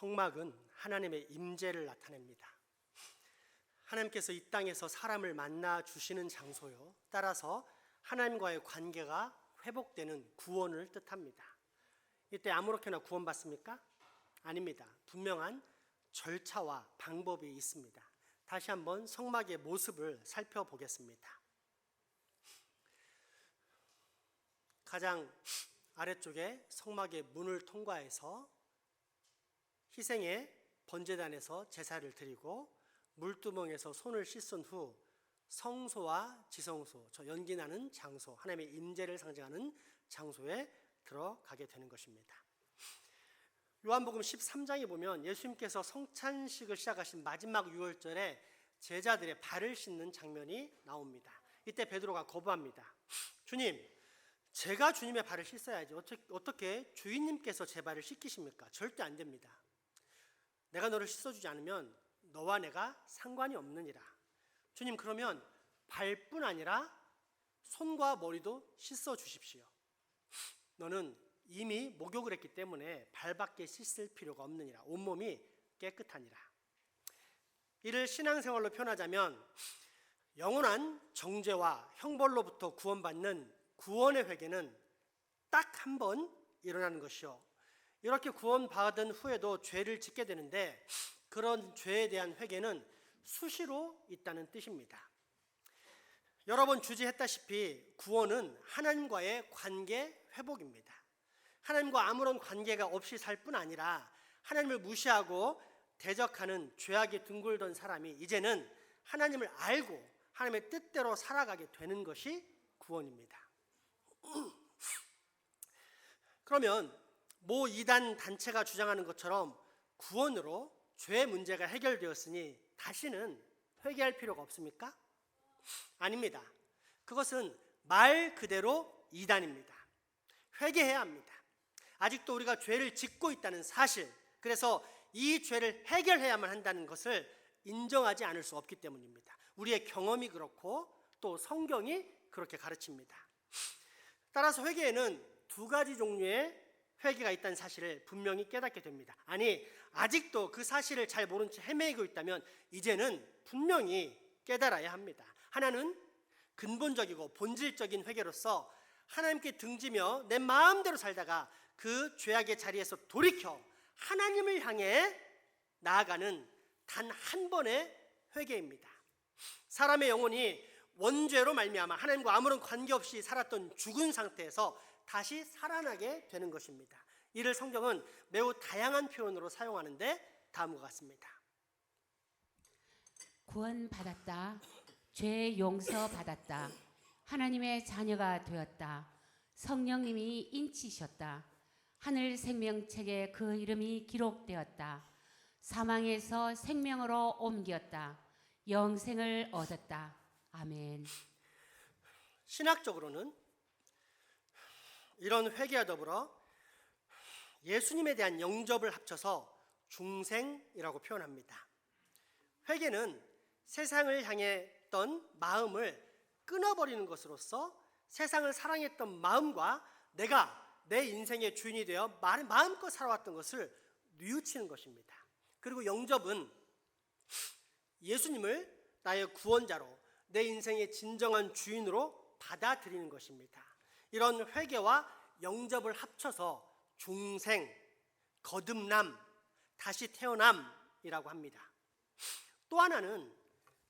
성막은 하나님의 임재를 나타냅니다. 하나님께서 이 땅에서 사람을 만나 주시는 장소요, 따라서 하나님과의 관계가 회복되는 구원을 뜻합니다. 이때 아무렇게나 구원받습니까? 아닙니다. 분명한 절차와 방법이 있습니다. 다시 한번 성막의 모습을 살펴보겠습니다. 가장 아래쪽에 성막의 문을 통과해서 희생의 번제단에서 제사를 드리고 물두멍에서 손을 씻은 후 성소와 지성소, 저 연기나는 장소, 하나님의 임재를 상징하는 장소에 들어가게 되는 것입니다. 요한복음 13장에 보면 예수님께서 성찬식을 시작하신 마지막 유월절에 제자들의 발을 씻는 장면이 나옵니다. 이때 베드로가 거부합니다. 주님, 제가 주님의 발을 씻어야지 어떻게 주인님께서 제 발을 씻기십니까? 절대 안 됩니다. 내가 너를 씻어주지 않으면 너와 내가 상관이 없느니라. 주님, 그러면 발뿐 아니라 손과 머리도 씻어 주십시오. 너는 이미 목욕을 했기 때문에 발밖에 씻을 필요가 없느니라. 온몸이 깨끗하니라. 이를 신앙생활로 표현하자면 영원한 정죄와 형벌로부터 구원받는 구원의 회개는 딱 한 번 일어나는 것이요, 이렇게 구원받은 후에도 죄를 짓게 되는데 그런 죄에 대한 회개는 수시로 있다는 뜻입니다. 여러 번 주제했다시피 구원은 하나님과의 관계 회복입니다. 하나님과 아무런 관계가 없이 살 뿐 아니라 하나님을 무시하고 대적하는 죄악에 둥글던 사람이 이제는 하나님을 알고 하나님의 뜻대로 살아가게 되는 것이 구원입니다. 그러면 모 이단 단체가 주장하는 것처럼 구원으로 죄 문제가 해결되었으니 다시는 회개할 필요가 없습니까? 아닙니다. 그것은 말 그대로 이단입니다. 회개해야 합니다. 아직도 우리가 죄를 짓고 있다는 사실, 그래서 이 죄를 해결해야만 한다는 것을 인정하지 않을 수 없기 때문입니다. 우리의 경험이 그렇고 또 성경이 그렇게 가르칩니다. 따라서 회개에는 두 가지 종류의 회개가 있다는 사실을 분명히 깨닫게 됩니다. 아니, 아직도 그 사실을 잘 모른 채 헤매고 있다면 이제는 분명히 깨달아야 합니다. 하나는 근본적이고 본질적인 회개로서 하나님께 등지며 내 마음대로 살다가 그 죄악의 자리에서 돌이켜 하나님을 향해 나아가는 단 한 번의 회개입니다. 사람의 영혼이 원죄로 말미암아 하나님과 아무런 관계없이 살았던 죽은 상태에서 다시 살아나게 되는 것입니다. 이를 성경은 매우 다양한 표현으로 사용하는데 다음과 같습니다. 구원받았다. 죄 용서받았다. 하나님의 자녀가 되었다. 성령님이 인치셨다. 하늘 생명책에 그 이름이 기록되었다. 사망에서 생명으로 옮겼다. 영생을 얻었다. 아멘. 신학적으로는 이런 회개와 더불어 예수님에 대한 영접을 합쳐서 중생이라고 표현합니다. 회개는 세상을 향했던 마음을 끊어버리는 것으로서 세상을 사랑했던 마음과 내가 내 인생의 주인이 되어 마음껏 살아왔던 것을 뉘우치는 것입니다. 그리고 영접은 예수님을 나의 구원자로 내 인생의 진정한 주인으로 받아들이는 것입니다. 이런 회개와 영접을 합쳐서 중생, 거듭남, 다시 태어남이라고 합니다. 또 하나는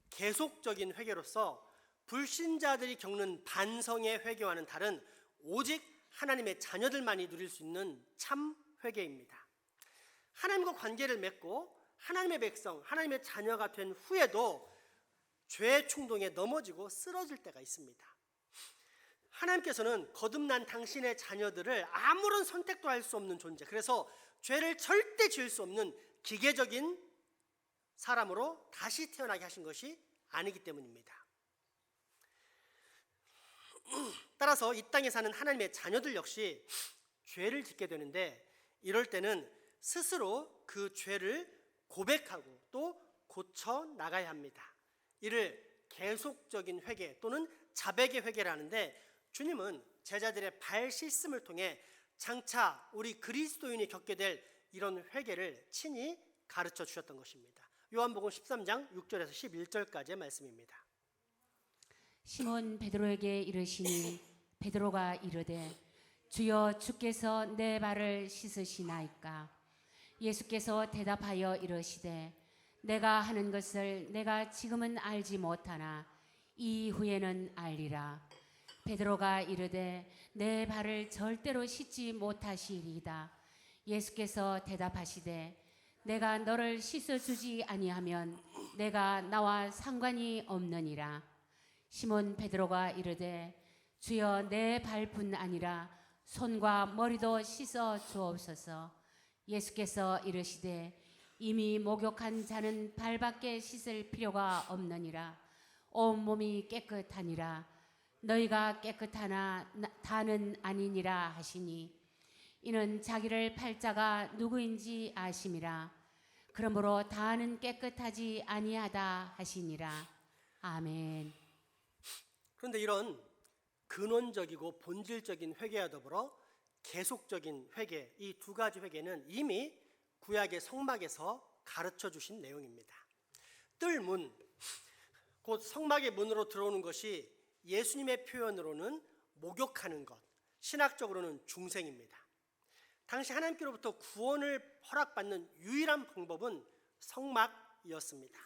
계속적인 회개로서 불신자들이 겪는 반성의 회개와는 다른 오직 하나님의 자녀들만이 누릴 수 있는 참 회개입니다. 하나님과 관계를 맺고 하나님의 백성, 하나님의 자녀가 된 후에도 죄의 충동에 넘어지고 쓰러질 때가 있습니다. 하나님께서는 거듭난 당신의 자녀들을 아무런 선택도 할 수 없는 존재, 그래서 죄를 절대 지을 수 없는 기계적인 사람으로 다시 태어나게 하신 것이 아니기 때문입니다. 따라서 이 땅에 사는 하나님의 자녀들 역시 죄를 짓게 되는데 이럴 때는 스스로 그 죄를 고백하고 또 고쳐 나가야 합니다. 이를 계속적인 회개 또는 자백의 회개라는데, 주님은 제자들의 발 씻음을 통해 장차 우리 그리스도인이 겪게 될 이런 회개를 친히 가르쳐 주셨던 것입니다. 요한복음 13장 6절에서 11절까지의 말씀입니다. 시몬 베드로에게 이르시니 베드로가 이르되 주여 주께서 내 발을 씻으시나이까. 예수께서 대답하여 이르시되 내가 하는 것을 내가 지금은 알지 못하나 이후에는 알리라. 베드로가 이르되 내 발을 절대로 씻지 못하시리이다. 예수께서 대답하시되 내가 너를 씻어주지 아니하면 내가 나와 상관이 없느니라. 시몬 베드로가 이르되 주여 내 발뿐 아니라 손과 머리도 씻어 주옵소서. 예수께서 이르시되 이미 목욕한 자는 발밖에 씻을 필요가 없느니라. 온 몸이 깨끗하니라. 너희가 깨끗하나 다는 아니니라 하시니 이는 자기를 팔 자가 누구인지 아심이라. 그러므로 다는 깨끗하지 아니하다 하시니라. 아멘. 그런데 이런 근원적이고 본질적인 회개와 더불어 계속적인 회개, 이 두 가지 회개는 이미 구약의 성막에서 가르쳐 주신 내용입니다. 뜰문, 곧 성막의 문으로 들어오는 것이 예수님의 표현으로는 목욕하는 것, 신학적으로는 중생입니다. 당시 하나님께로부터 구원을 허락받는 유일한 방법은 성막이었습니다.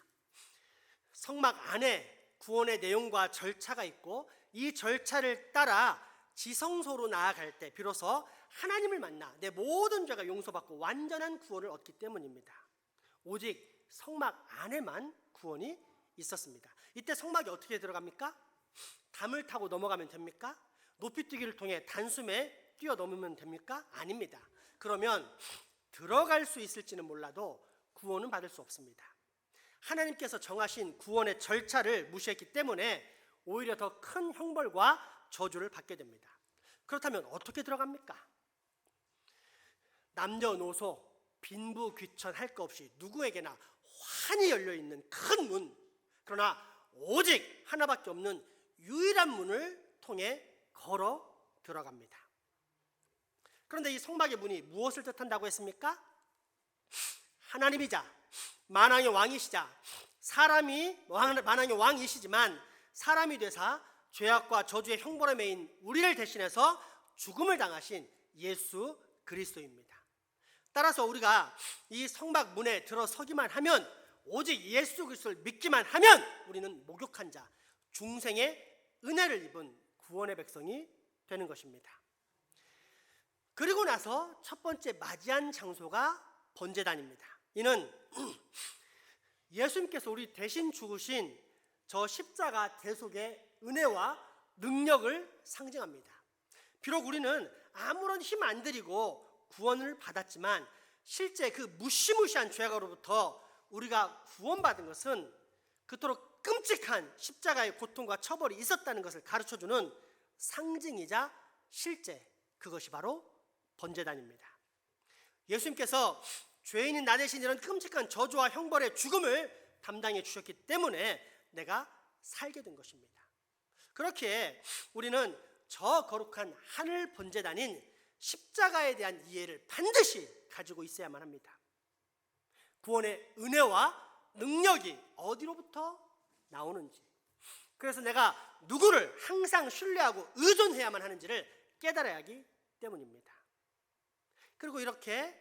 성막 안에 구원의 내용과 절차가 있고 이 절차를 따라 지성소로 나아갈 때 비로소 하나님을 만나 내 모든 죄가 용서받고 완전한 구원을 얻기 때문입니다. 오직 성막 안에만 구원이 있었습니다. 이때 성막이 어떻게 들어갑니까? 담을 타고 넘어가면 됩니까? 높이뛰기를 통해 단숨에 뛰어넘으면 됩니까? 아닙니다. 그러면 들어갈 수 있을지는 몰라도 구원은 받을 수 없습니다. 하나님께서 정하신 구원의 절차를 무시했기 때문에 오히려 더 큰 형벌과 저주를 받게 됩니다. 그렇다면 어떻게 들어갑니까? 남녀노소, 빈부귀천 할 것 없이 누구에게나 환히 열려있는 큰 문, 그러나 오직 하나밖에 없는 유일한 문을 통해 걸어 들어갑니다. 그런데 이 성막의 문이 무엇을 뜻한다고 했습니까? 하나님이자 만왕의 왕이시자 사람이 만왕의 왕이시지만 사람이 되사 죄악과 저주의 형벌에 매인 우리를 대신해서 죽음을 당하신 예수 그리스도입니다. 따라서 우리가 이 성막 문에 들어서기만 하면, 오직 예수 그리스도를 믿기만 하면 우리는 목욕한 자, 중생의 은혜를 입은 구원의 백성이 되는 것입니다. 그리고 나서 첫 번째 맞이한 장소가 번제단입니다. 이는 예수님께서 우리 대신 죽으신 저 십자가 대속의 은혜와 능력을 상징합니다. 비록 우리는 아무런 힘 안 들이고 구원을 받았지만 실제 그 무시무시한 죄악으로부터 우리가 구원받은 것은 그토록 끔찍한 십자가의 고통과 처벌이 있었다는 것을 가르쳐주는 상징이자 실제, 그것이 바로 번제단입니다. 예수님께서 죄인인 나 대신 이런 끔찍한 저주와 형벌의 죽음을 담당해 주셨기 때문에 내가 살게 된 것입니다. 그렇게 우리는 저 거룩한 하늘 번제단인 십자가에 대한 이해를 반드시 가지고 있어야만 합니다. 구원의 은혜와 능력이 어디로부터 나오는지, 그래서 내가 누구를 항상 신뢰하고 의존해야만 하는지를 깨달아야 하기 때문입니다. 그리고 이렇게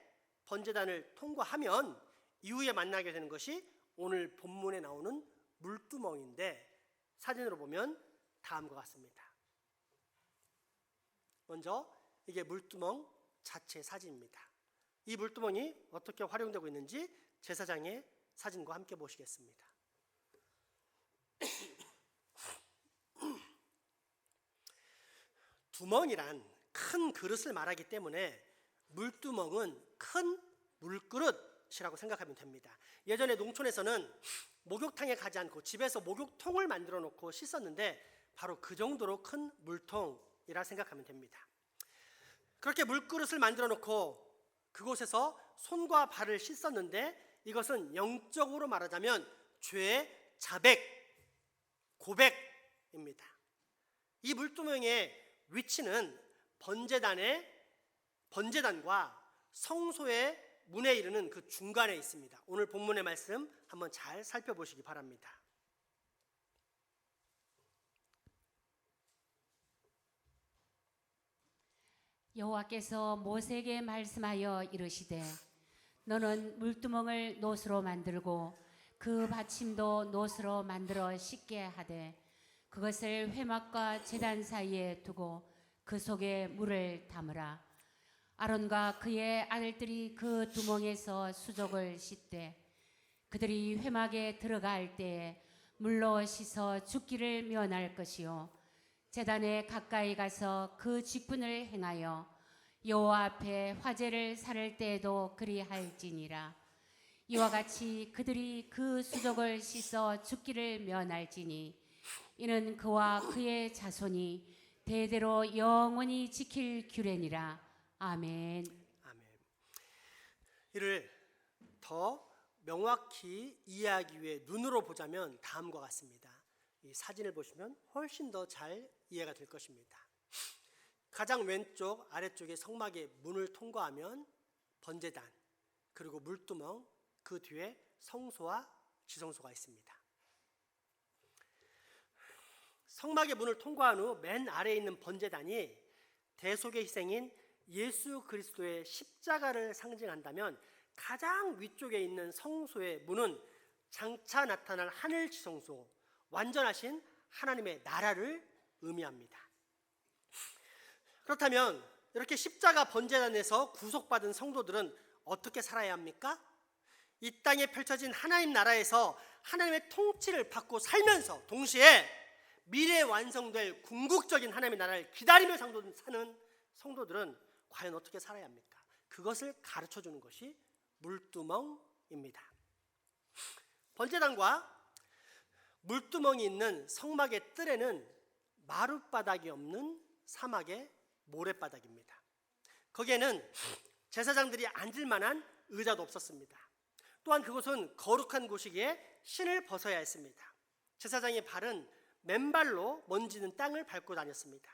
번제단을 통과하면 이후에 만나게 되는 것이 오늘 본문에 나오는 물두멍인데, 사진으로 보면 다음과 같습니다. 먼저 이게 물두멍 자체 사진입니다. 이 물두멍이 어떻게 활용되고 있는지 제사장의 사진과 함께 보시겠습니다. 두멍이란 큰 그릇을 말하기 때문에 물두멍은 큰 물그릇이라고 생각하면 됩니다. 예전에 농촌에서는 목욕탕에 가지 않고 집에서 목욕통을 만들어 놓고 씻었는데 바로 그 정도로 큰 물통이라 생각하면 됩니다. 그렇게 물그릇을 만들어 놓고 그곳에서 손과 발을 씻었는데 이것은 영적으로 말하자면 죄의 자백, 고백입니다. 이 물두멍의 위치는 번제단과 성소의 문에 이르는 그 중간에 있습니다. 오늘 본문의 말씀 한번 잘 살펴보시기 바랍니다. 여호와께서 모세에게 말씀하여 이르시되 너는 물두멍을 노스로 만들고 그 받침도 노스로 만들어 씻게 하되 그것을 회막과 제단 사이에 두고 그 속에 물을 담으라. 아론과 그의 아들들이 그 두멍에서 수족을 씻되 그들이 회막에 들어갈 때에 물로 씻어 죽기를 면할 것이요 제단에 가까이 가서 그 직분을 행하여 여호와 앞에 화제를 살을 때에도 그리할지니라. 이와 같이 그들이 그 수족을 씻어 죽기를 면할지니 이는 그와 그의 자손이 대대로 영원히 지킬 규례니라. 아멘. 아멘. 이를 더 명확히 이해하기 위해 눈으로 보자면 다음과 같습니다. 이 사진을 보시면 훨씬 더 잘 이해가 될 것입니다. 가장 왼쪽 아래쪽에 성막의 문을 통과하면 번제단, 그리고 물두멍, 그 뒤에 성소와 지성소가 있습니다. 성막의 문을 통과한 후 맨 아래에 있는 번제단이 대속의 희생인 예수 그리스도의 십자가를 상징한다면 가장 위쪽에 있는 성소의 문은 장차 나타날 하늘 지성소, 완전하신 하나님의 나라를 의미합니다. 그렇다면 이렇게 십자가 번제단에서 구속받은 성도들은 어떻게 살아야 합니까? 이 땅에 펼쳐진 하나님 나라에서 하나님의 통치를 받고 살면서 동시에 미래에 완성될 궁극적인 하나님의 나라를 기다리며 사는 성도들은 과연 어떻게 살아야 합니까? 그것을 가르쳐주는 것이 물두멍입니다. 번제단과 물두멍이 있는 성막의 뜰에는 마룻바닥이 없는 사막의 모래바닥입니다. 거기에는 제사장들이 앉을 만한 의자도 없었습니다. 또한 그곳은 거룩한 곳이기에 신을 벗어야 했습니다. 제사장의 발은 맨발로 먼지는 땅을 밟고 다녔습니다.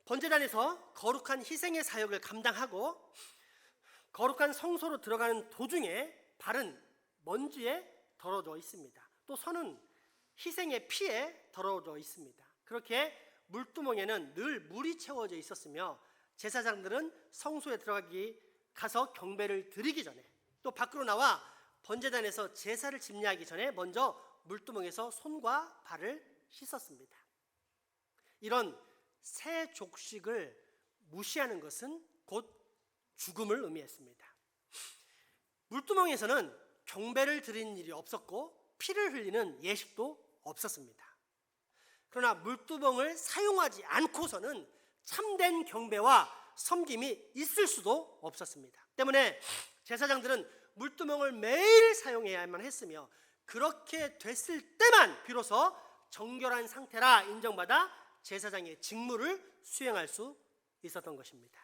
번제단에서 거룩한 희생의 사역을 감당하고 거룩한 성소로 들어가는 도중에 발은 먼지에 더러워져 있습니다. 또 손은 희생의 피에 더러워져 있습니다. 그렇게 물두멍에는 늘 물이 채워져 있었으며 제사장들은 성소에 가서 경배를 드리기 전에 또 밖으로 나와 번제단에서 제사를 집례하기 전에 먼저 물두멍에서 손과 발을 씻었습니다. 이런 새 족식을 무시하는 것은 곧 죽음을 의미했습니다. 물두멍에서는 경배를 드리는 일이 없었고 피를 흘리는 예식도 없었습니다. 그러나 물두멍을 사용하지 않고서는 참된 경배와 섬김이 있을 수도 없었습니다. 때문에 제사장들은 물두멍을 매일 사용해야만 했으며 그렇게 됐을 때만 비로소 정결한 상태라 인정받아 제사장의 직무를 수행할 수 있었던 것입니다.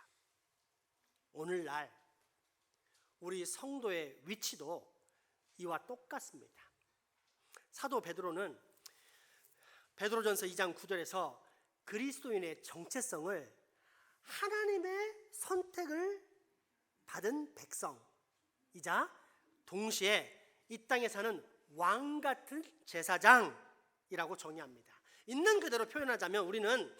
오늘날 우리 성도의 위치도 이와 똑같습니다. 사도 베드로는 베드로전서 2장 9절에서 그리스도인의 정체성을 하나님의 선택을 받은 백성이자 동시에 이 땅에 사는 왕 같은 제사장이라고 정의합니다. 있는 그대로 표현하자면 우리는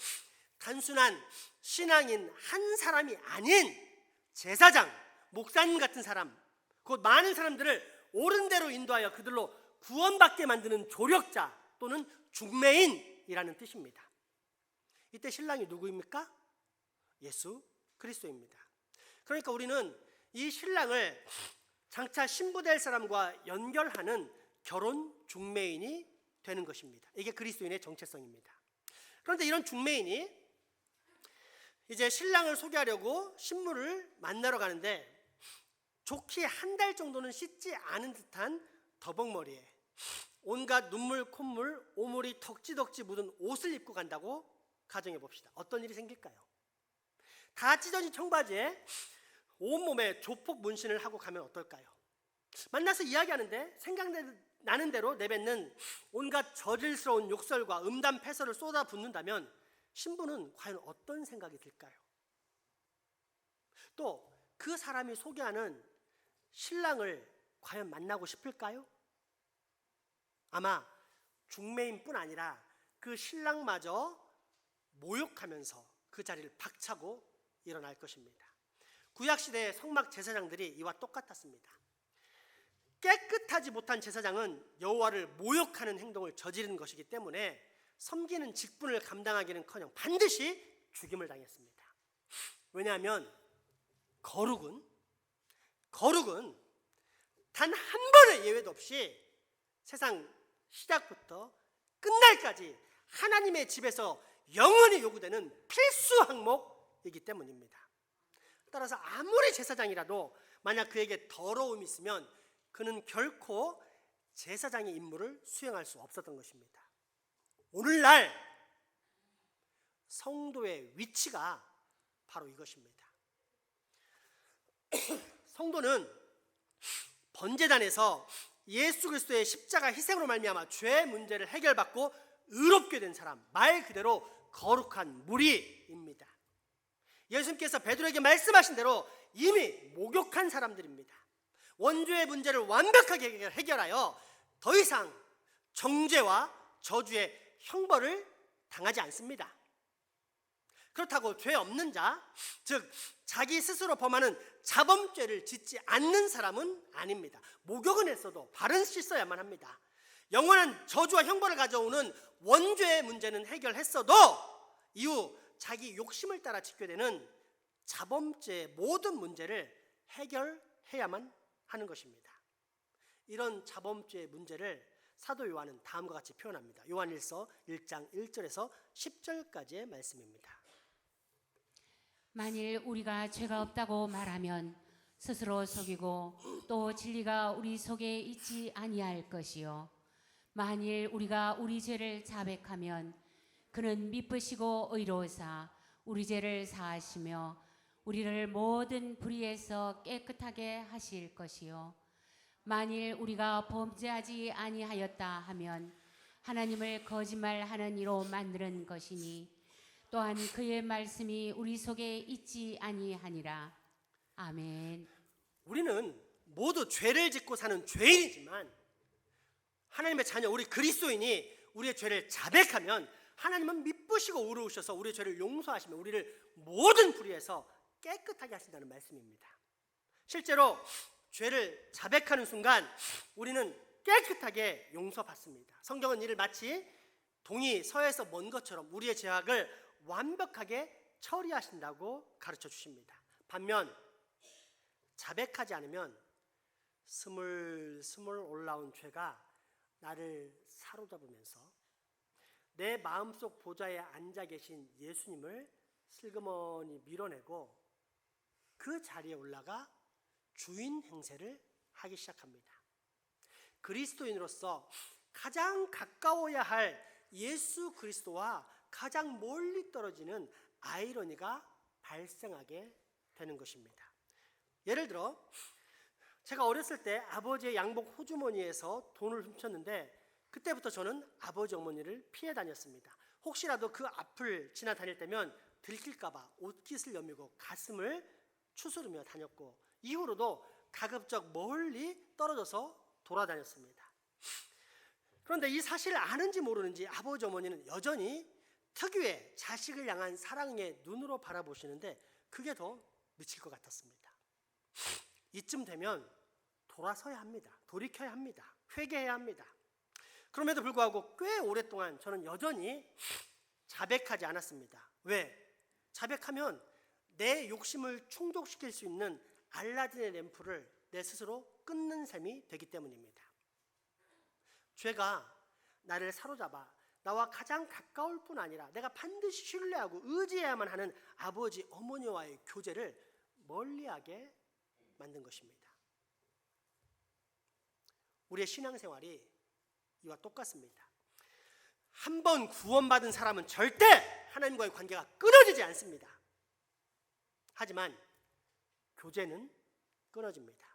단순한 신앙인 한 사람이 아닌 제사장, 목사님 같은 사람, 곧 많은 사람들을 옳은 대로 인도하여 그들로 구원받게 만드는 조력자 또는 중매인이라는 뜻입니다. 이때 신랑이 누구입니까? 예수 그리스도입니다. 그러니까 우리는 이 신랑을 장차 신부될 사람과 연결하는 결혼 중매인이 되는 것입니다. 이게 그리스도인의 정체성입니다. 그런데 이런 중매인이 이제 신랑을 소개하려고 신부를 만나러 가는데 좋게 한 달 정도는 씻지 않은 듯한 더벅머리에 온갖 눈물, 콧물, 오물이 덕지덕지 묻은 옷을 입고 간다고 가정해 봅시다. 어떤 일이 생길까요? 다 찢어진 청바지에 온몸에 조폭 문신을 하고 가면 어떨까요? 만나서 이야기하는데 생각나는 대로 내뱉는 온갖 저질스러운 욕설과 음담 패설을 쏟아붓는다면 신부는 과연 어떤 생각이 들까요? 또 그 사람이 소개하는 신랑을 과연 만나고 싶을까요? 아마 중매인뿐 아니라 그 신랑마저 모욕하면서 그 자리를 박차고 일어날 것입니다. 구약시대의 성막 제사장들이 이와 똑같았습니다. 깨끗하지 못한 제사장은 여호와를 모욕하는 행동을 저지른 것이기 때문에 섬기는 직분을 감당하기는커녕 반드시 죽임을 당했습니다. 왜냐하면 거룩은 단 한 번의 예외도 없이 세상 시작부터 끝날까지 하나님의 집에서 영원히 요구되는 필수 항목이기 때문입니다. 따라서 아무리 제사장이라도 만약 그에게 더러움이 있으면 그는 결코 제사장의 임무를 수행할 수 없었던 것입니다. 오늘날 성도의 위치가 바로 이것입니다. 성도는 번제단에서 예수 그리스도의 십자가 희생으로 말미암아 죄의 문제를 해결받고 의롭게 된 사람, 말 그대로 거룩한 무리입니다. 예수님께서 베드로에게 말씀하신 대로 이미 목욕한 사람들입니다. 원죄의 문제를 완벽하게 해결하여 더 이상 정죄와 저주의 형벌을 당하지 않습니다. 그렇다고 죄 없는 자, 즉 자기 스스로 범하는 자범죄를 짓지 않는 사람은 아닙니다. 목욕은 했어도 발은 씻어야만 합니다. 영원한 저주와 형벌을 가져오는 원죄의 문제는 해결했어도 이후 자기 욕심을 따라 짓게 되는 자범죄의 모든 문제를 해결해야만 하는 것입니다. 이런 자범죄의 문제를 사도 요한은 다음과 같이 표현합니다. 요한일서 1장 1절에서 10절까지의 말씀입니다. 만일 우리가 죄가 없다고 말하면 스스로 속이고 또 진리가 우리 속에 있지 아니할 것이요 만일 우리가 우리 죄를 자백하면 그는 미쁘시고 의로우사 우리 죄를 사하시며 우리를 모든 불의에서 깨끗하게 하실 것이요 만일 우리가 범죄하지 아니하였다 하면 하나님을 거짓말하는 이로 만드는 것이니 또한 그의 말씀이 우리 속에 있지 아니하니라. 아멘. 우리는 모두 죄를 짓고 사는 죄인이지만 하나님의 자녀 우리 그리스도인이 우리의 죄를 자백하면 하나님은 미쁘시고 의로우셔서 우리의 죄를 용서하시며 우리를 모든 불의에서 깨끗하게 하신다는 말씀입니다. 실제로 죄를 자백하는 순간 우리는 깨끗하게 용서받습니다. 성경은 이를 마치 동이 서에서 먼 것처럼 우리의 죄악을 완벽하게 처리하신다고 가르쳐 주십니다. 반면 자백하지 않으면 스물스물 올라온 죄가 나를 사로잡으면서 내 마음속 보좌에 앉아 계신 예수님을 슬그머니 밀어내고 그 자리에 올라가 주인 행세를 하기 시작합니다. 그리스도인으로서 가장 가까워야 할 예수 그리스도와 가장 멀리 떨어지는 아이러니가 발생하게 되는 것입니다. 예를 들어 제가 어렸을 때 아버지의 양복 호주머니에서 돈을 훔쳤는데 그때부터 저는 아버지 어머니를 피해 다녔습니다. 혹시라도 그 앞을 지나 다닐 때면 들킬까 봐 옷깃을 여미고 가슴을 추스르며 다녔고 이후로도 가급적 멀리 떨어져서 돌아다녔습니다. 그런데 이 사실을 아는지 모르는지 아버지 어머니는 여전히 특유의 자식을 향한 사랑의 눈으로 바라보시는데 그게 더 미칠 것 같았습니다. 이쯤 되면 돌아서야 합니다. 돌이켜야 합니다. 회개해야 합니다. 그럼에도 불구하고 꽤 오랫동안 저는 여전히 자백하지 않았습니다. 왜? 자백하면 내 욕심을 충족시킬 수 있는 알라딘의 램프를 내 스스로 끊는 셈이 되기 때문입니다. 죄가 나를 사로잡아 나와 가장 가까울 뿐 아니라 내가 반드시 신뢰하고 의지해야만 하는 아버지 어머니와의 교제를 멀리하게 만든 것입니다. 우리의 신앙생활이 이와 똑같습니다. 한 번 구원받은 사람은 절대 하나님과의 관계가 끊어지지 않습니다. 하지만 교제는 끊어집니다.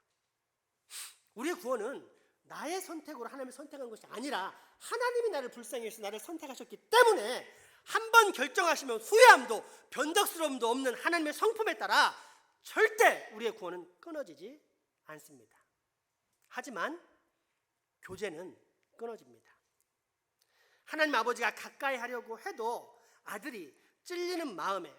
우리의 구원은 나의 선택으로 하나님을 선택한 것이 아니라 하나님이 나를 불쌍히 여기서 나를 선택하셨기 때문에 한 번 결정하시면 후회함도 변덕스러움도 없는 하나님의 성품에 따라 절대 우리의 구원은 끊어지지 않습니다. 하지만 교제는 끊어집니다. 하나님 아버지가 가까이 하려고 해도 아들이 찔리는 마음에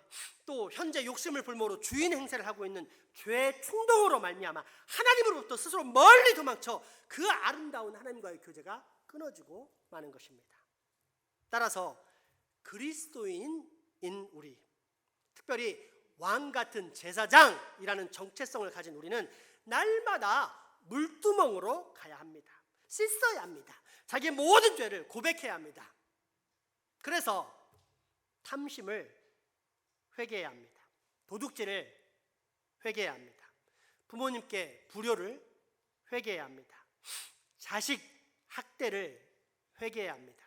또 현재 욕심을 불모로 주인 행세를 하고 있는 죄의 충동으로 말미암아 하나님으로부터 스스로 멀리 도망쳐 그 아름다운 하나님과의 교제가 끊어지고 마는 것입니다. 따라서 그리스도인인 우리, 특별히 왕 같은 제사장이라는 정체성을 가진 우리는 날마다 물두멍으로 가야 합니다. 씻어야 합니다. 자기의 모든 죄를 고백해야 합니다. 그래서 탐심을 회개해야 합니다. 도둑질을 회개해야 합니다. 부모님께 불효를 회개해야 합니다. 자식 학대를 회개해야 합니다.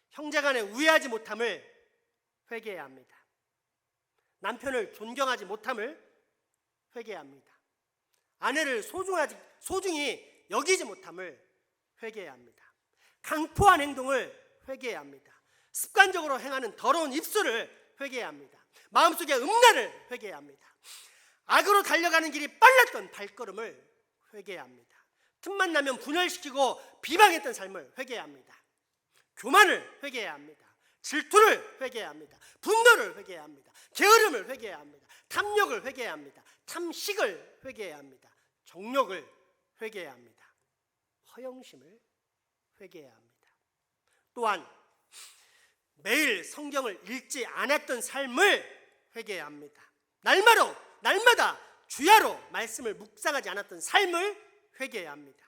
형제간에 우애하지 못함을 회개해야 합니다. 남편을 존경하지 못함을 회개해야 합니다. 아내를 소중히 여기지 못함을 회개해야 합니다. 강포한 행동을 회개해야 합니다. 습관적으로 행하는 더러운 입술을 회개해야 합니다. 마음속의 음란을 회개해야 합니다. 악으로 달려가는 길이 빨랐던 발걸음을 회개해야 합니다. 틈만 나면 분열시키고 비방했던 삶을 회개해야 합니다. 교만을 회개해야 합니다. 질투를 회개해야 합니다. 분노를 회개해야 합니다. 게으름을 회개해야 합니다. 탐욕을 회개해야 합니다. 탐식을 회개해야 합니다. 정욕을 회개해야 합니다. 허영심을 회개해야 합니다. 또한 매일 성경을 읽지 않았던 삶을 회개해야 합니다. 날마다 주야로 말씀을 묵상하지 않았던 삶을 회개해야 합니다.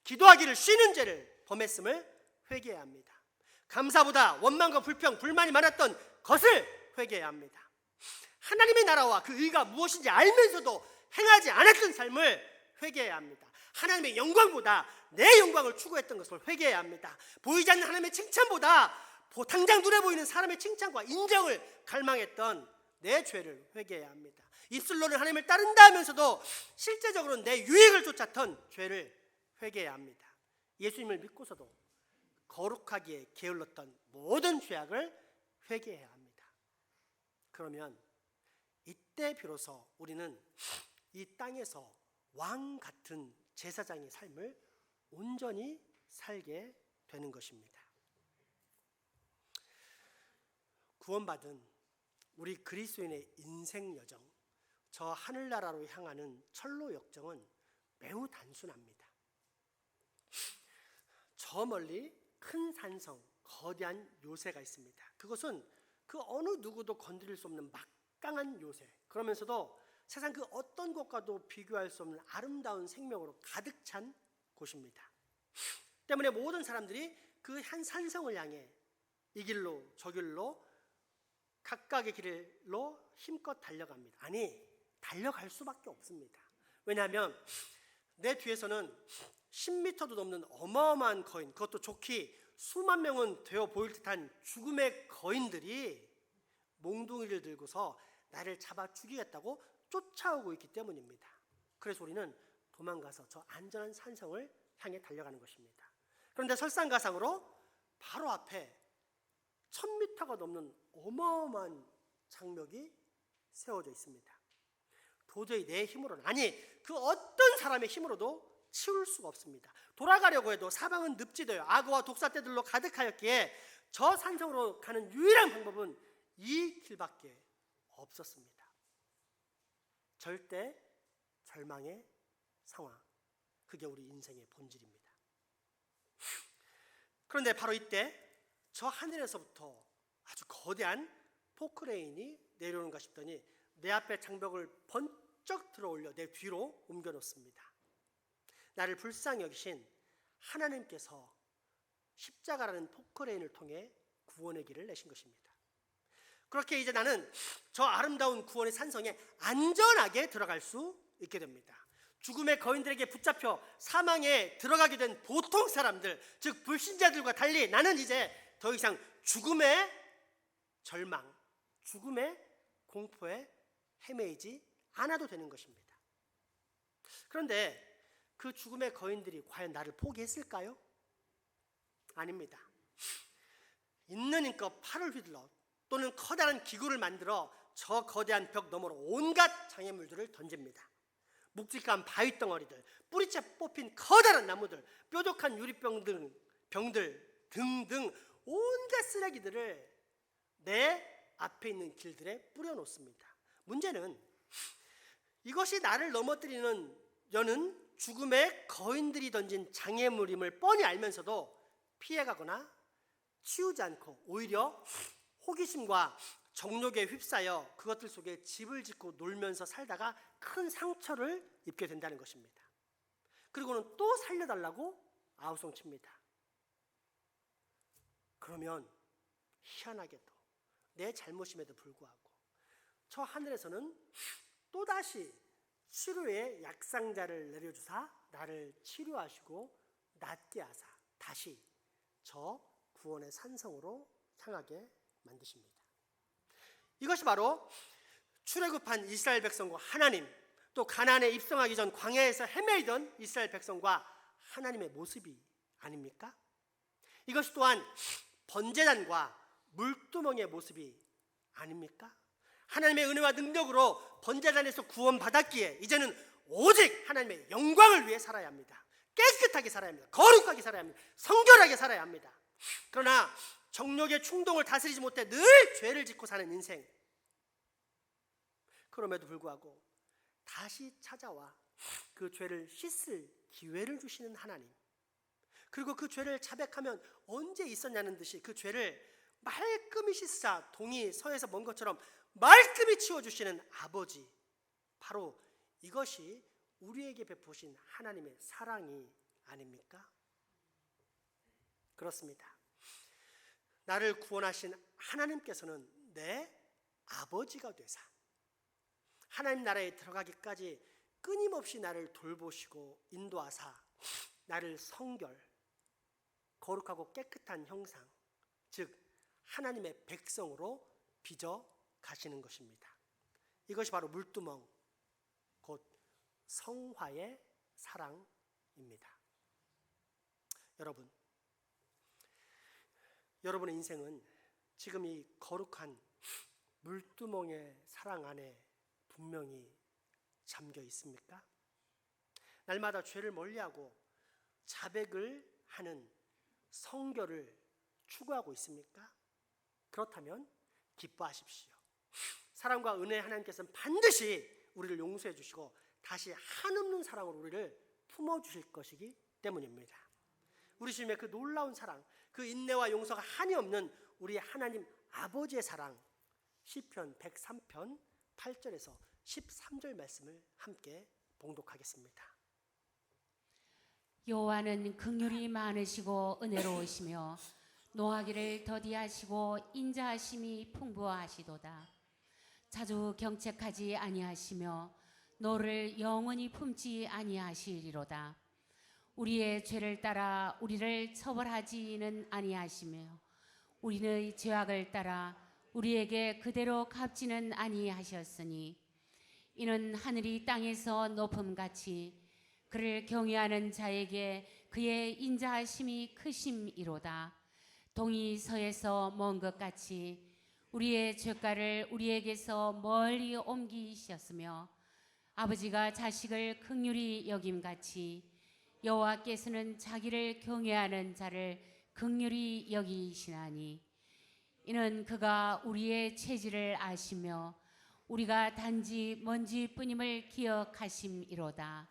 기도하기를 쉬는 죄를 범했음을 회개해야 합니다. 감사보다 원망과 불평, 불만이 많았던 것을 회개해야 합니다. 하나님의 나라와 그 의가 무엇인지 알면서도 행하지 않았던 삶을 회개해야 합니다. 하나님의 영광보다 내 영광을 추구했던 것을 회개해야 합니다. 보이지 않는 하나님의 칭찬보다 당장 눈에 보이는 사람의 칭찬과 인정을 갈망했던 내 죄를 회개해야 합니다. 입술로는 하나님을 따른다 하면서도 실제적으로는 내 유익을 쫓았던 죄를 회개해야 합니다. 예수님을 믿고서도 거룩하기에 게을렀던 모든 죄악을 회개해야 합니다. 그러면 이때 비로소 우리는 이 땅에서 왕 같은 제사장의 삶을 온전히 살게 되는 것입니다. 구원받은 우리 그리스도인의 인생 여정, 저 하늘나라로 향하는 철로 역정은 매우 단순합니다. 저 멀리 큰 산성, 거대한 요새가 있습니다. 그것은 그 어느 누구도 건드릴 수 없는 막강한 요새, 그러면서도 세상 그 어떤 곳과도 비교할 수 없는 아름다운 생명으로 가득 찬 곳입니다. 때문에 모든 사람들이 그 한 산성을 향해 이 길로 저 길로 각각의 길로 힘껏 달려갑니다. 아니, 달려갈 수밖에 없습니다. 왜냐하면 내 뒤에서는 10m도 넘는 어마어마한 거인, 그것도 좋게 수만 명은 되어 보일 듯한 죽음의 거인들이 몽둥이를 들고서 나를 잡아 죽이겠다고 쫓아오고 있기 때문입니다. 그래서 우리는 도망가서 저 안전한 산성을 향해 달려가는 것입니다. 그런데 설상가상으로 바로 앞에 1000m가 넘는 어마어마한 장벽이 세워져 있습니다. 도저히 내 힘으로는, 아니 그 어떤 사람의 힘으로도 치울 수가 없습니다. 돌아가려고 해도 사방은 늪지대요, 악어와 독사떼들로 가득하였기에 저 산성으로 가는 유일한 방법은 이 길밖에 없었습니다. 절대 절망의 상황, 그게 우리 인생의 본질입니다. 그런데 바로 이때 저 하늘에서부터 아주 거대한 포크레인이 내려오는가 싶더니 내 앞에 장벽을 번쩍 들어올려 내 뒤로 옮겨놓습니다. 나를 불쌍히 여기신 하나님께서 십자가라는 포크레인을 통해 구원의 길을 내신 것입니다. 그렇게 이제 나는 저 아름다운 구원의 산성에 안전하게 들어갈 수 있게 됩니다. 죽음의 거인들에게 붙잡혀 사망에 들어가게 된 보통 사람들, 즉 불신자들과 달리 나는 이제 더 이상 죽음의 절망, 죽음의 공포에 헤매이지 않아도 되는 것입니다. 그런데 그 죽음의 거인들이 과연 나를 포기했을까요? 아닙니다. 있는 힘껏 팔을 휘둘러 또는 커다란 기구를 만들어 저 거대한 벽 너머로 온갖 장애물들을 던집니다. 묵직한 바위 덩어리들, 뿌리채 뽑힌 커다란 나무들, 뾰족한 유리병들 등등 온갖 쓰레기들을 내 앞에 있는 길들에 뿌려놓습니다. 문제는 이것이 나를 넘어뜨리는 여는 죽음의 거인들이 던진 장애물임을 뻔히 알면서도 피해가거나 치우지 않고 오히려 호기심과 정욕에 휩싸여 그것들 속에 집을 짓고 놀면서 살다가 큰 상처를 입게 된다는 것입니다. 그리고는 또 살려달라고 아우성칩니다. 그러면 희한하게도 내 잘못임에도 불구하고 저 하늘에서는 또다시 치료의 약상자를 내려주사 나를 치료하시고 낫게 하사 다시 저 구원의 산성으로 향하게 만드십니다. 이것이 바로 출애굽한 이스라엘 백성과 하나님, 또 가나안에 입성하기 전 광야에서 헤매이던 이스라엘 백성과 하나님의 모습이 아닙니까? 이것이 또한 번제단과 물두멍의 모습이 아닙니까? 하나님의 은혜와 능력으로 번제단에서 구원받았기에 이제는 오직 하나님의 영광을 위해 살아야 합니다. 깨끗하게 살아야 합니다. 거룩하게 살아야 합니다. 성결하게 살아야 합니다. 그러나 정욕의 충동을 다스리지 못해 늘 죄를 짓고 사는 인생, 그럼에도 불구하고 다시 찾아와 그 죄를 씻을 기회를 주시는 하나님, 그리고 그 죄를 자백하면 언제 있었냐는 듯이 그 죄를 말끔히 씻사 동이 서에서 먼 것처럼 말끔히 치워주시는 아버지, 바로 이것이 우리에게 베푸신 하나님의 사랑이 아닙니까? 그렇습니다. 나를 구원하신 하나님께서는 내 아버지가 되사 하나님 나라에 들어가기까지 끊임없이 나를 돌보시고 인도하사 나를 성결, 거룩하고 깨끗한 형상, 즉 하나님의 백성으로 빚어 가시는 것입니다. 이것이 바로 물두멍, 곧 성화의 사랑입니다. 여러분의 인생은 지금 이 거룩한 물두멍의 사랑 안에 분명히 잠겨 있습니까? 날마다 죄를 멀리하고 자백을 하는 성결을 추구하고 있습니까? 그렇다면 기뻐하십시오. 사랑과 은혜의 하나님께서는 반드시 우리를 용서해 주시고 다시 한없는 사랑으로 우리를 품어주실 것이기 때문입니다. 우리 주님의 그 놀라운 사랑, 그 인내와 용서가 한이 없는 우리 하나님 아버지의 사랑, 시편 103편 8절에서 13절 말씀을 함께 봉독하겠습니다. 여호와는 긍휼이 많으시고 은혜로우시며 노하기를 더디하시고 인자하심이 풍부하시도다. 자주 경책하지 아니하시며 너를 영원히 품지 아니하시리로다. 우리의 죄를 따라 우리를 처벌하지는 아니하시며 우리의 죄악을 따라 우리에게 그대로 갚지는 아니하셨으니 이는 하늘이 땅에서 높음같이 그를 경외하는 자에게 그의 인자하심이 크심이로다. 동이 서에서 먼 것 같이 우리의 죄가를 우리에게서 멀리 옮기셨으며 아버지가 자식을 긍휼히 여김같이 여호와께서는 자기를 경외하는 자를 긍휼히 여기시나니 이는 그가 우리의 체질을 아시며 우리가 단지 먼지뿐임을 기억하심이로다.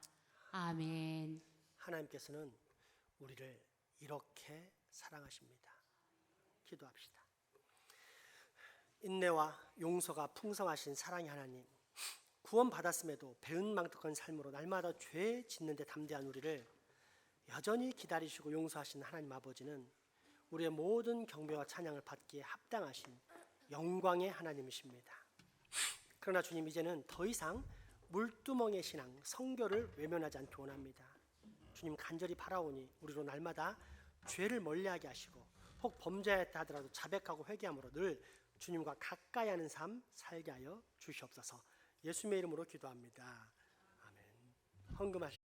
아멘. 하나님께서는 우리를 이렇게 사랑하십니다. 기도합시다. 인내와 용서가 풍성하신 사랑의 하나님, 구원받았음에도 배은망덕한 삶으로 날마다 죄 짓는 데 담대한 우리를 여전히 기다리시고 용서하신 하나님 아버지는 우리의 모든 경배와 찬양을 받기에 합당하신 영광의 하나님이십니다. 그러나 주님, 이제는 더 이상 물두멍의 신앙, 성결을 외면하지 않기 원합니다. 주님, 간절히 바라오니 우리로 날마다 죄를 멀리하게 하시고 혹 범죄했다 하더라도 자백하고 회개함으로 늘 주님과 가까이 하는 삶 살게 하여 주시옵소서. 예수님의 이름으로 기도합니다. 아멘. 헌금하시